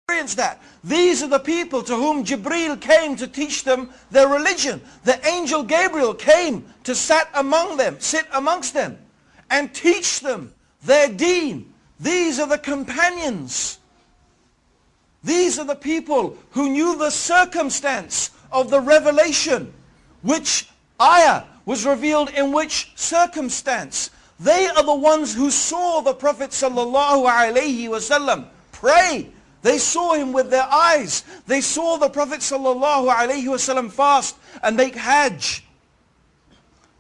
experienced that. These are the people to whom Jibreel came to teach them their religion. The angel Gabriel came to sit amongst them and teach them their deen. These are the companions. These are the people who knew the circumstance of the revelation. Which ayah was revealed in which circumstance. They are the ones who saw the Prophet sallallahu alaihi wasallam pray. They saw him with their eyes. They saw the Prophet sallallahu alaihi wasallam fast and make hajj.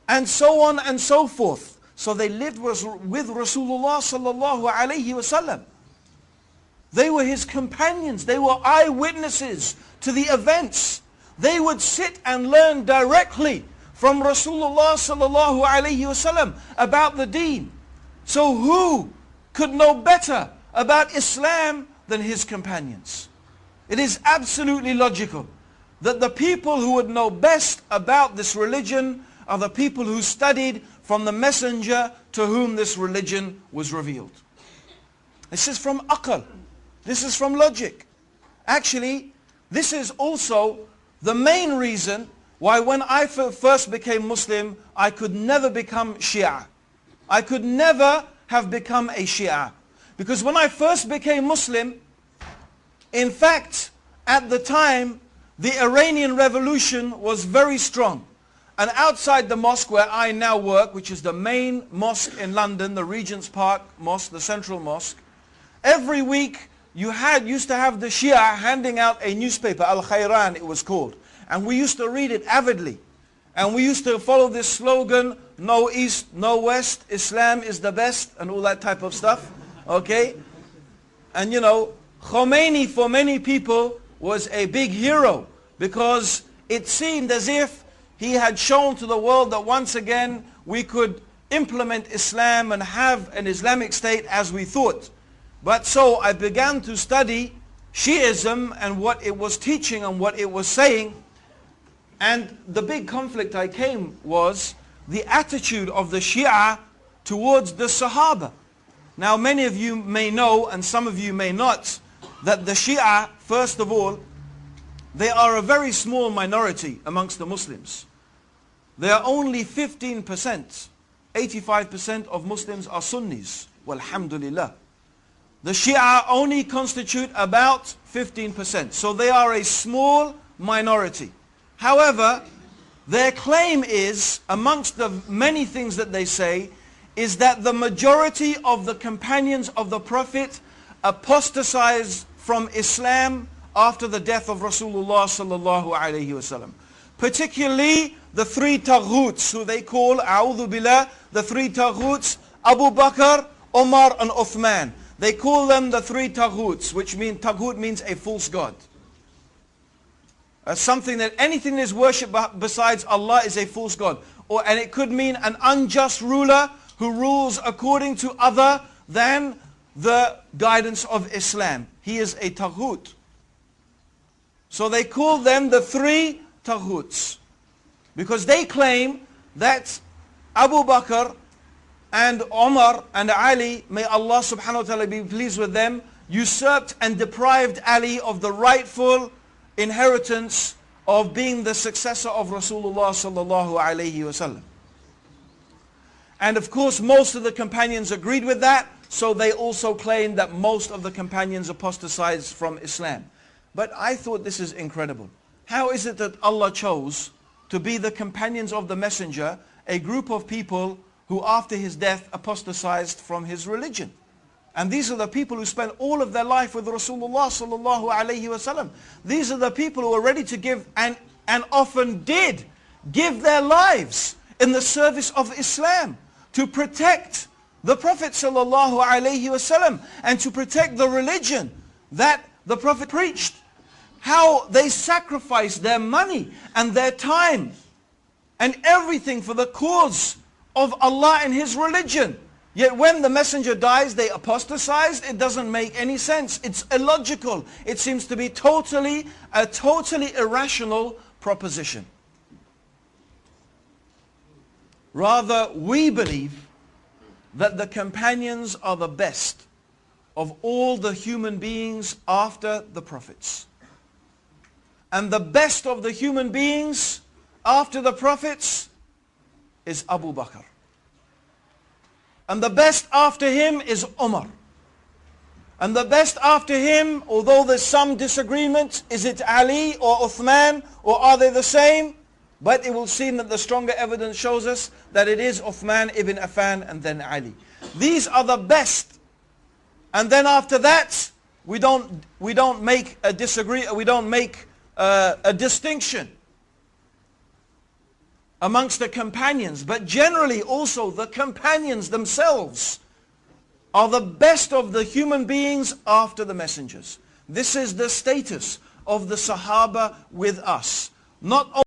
And so on and so forth. So they lived with Rasulullah sallallahu alaihi wasallam. They were his companions. They were eyewitnesses to the events. They would sit and learn directly from Rasulullah sallallahu alaihi wasallam about the deen. So who could know better about Islam than his companions? It is absolutely logical that the people who would know best about this religion are the people who studied from the messenger to whom this religion was revealed. This is from aql. This is from logic. Actually, this is also the main reason why when I first became Muslim, I could never become Shia. I could never have become a Shia. Because when I first became Muslim, in fact, at the time, the Iranian Revolution was very strong. And outside the mosque where I now work, which is the main mosque in London, the Regent's Park Mosque, the Central Mosque, every week you used to have the Shia handing out a newspaper, Al-Khayran it was called. And we used to read it avidly. And we used to follow this slogan, no East, no West, Islam is the best, and all that type of stuff. Okay? And you know, Khomeini for many people was a big hero because it seemed as if he had shown to the world that once again we could implement Islam and have an Islamic state as we thought. But so I began to study Shiism and what it was teaching and what it was saying. And the big conflict I came was the attitude of the Shia towards the Sahaba. Now many of you may know, and some of you may not, that the Shia, first of all, they are a very small minority amongst the Muslims. They are only 15%. 85% of Muslims are Sunnis. Walhamdulillah. The Shia only constitute about 15%. So they are a small minority. However, their claim is, amongst the many things that they say, is that the majority of the companions of the Prophet apostatized from Islam after the death of Rasulullah sallallahu alaihi wasallam. Particularly the three taghuts, who they call, a'udhu billah, the three taghuts, Abu Bakr, Omar and Uthman. They call them the three taghuts, which means, taghut means a false god. Something that anything that is worshipped besides Allah is a false god. And it could mean an unjust ruler who rules according to other than the guidance of Islam. He is a taghut. So they call them the three taghuts. Because they claim that Abu Bakr and Umar and Ali, may Allah subhanahu wa ta'ala be pleased with them, usurped and deprived Ali of the rightful inheritance of being the successor of Rasulullah sallallahu alayhi wasallam. And of course most of the companions agreed with that, so they also claimed that most of the companions apostatized from Islam. But I thought this is incredible. How is it that Allah chose to be the companions of the messenger, a group of people who after his death apostatized from his religion? And these are the people who spent all of their life with Rasulullah sallallahu alaihi wasallam. These are the people who are ready to give and often did give their lives in the service of Islam to protect the Prophet sallallahu alaihi wasallam and to protect the religion that the Prophet preached. How they sacrificed their money and their time and everything for the cause of Allah and His religion. Yet when the messenger dies, they apostatized. It doesn't make any sense. It's illogical. It seems to be a totally irrational proposition. Rather, we believe that the companions are the best of all the human beings after the prophets. And the best of the human beings after the prophets is Abu Bakr. And the best after him is Umar. And the best after him, although there's some disagreement, is it Ali or Uthman, or are they the same? But it will seem that the stronger evidence shows us that it is Uthman ibn Affan and then Ali. These are the best. And then after that, we don't make a distinction amongst the companions. But generally also the companions themselves are the best of the human beings after the messengers. This is the status of the Sahaba with us. Not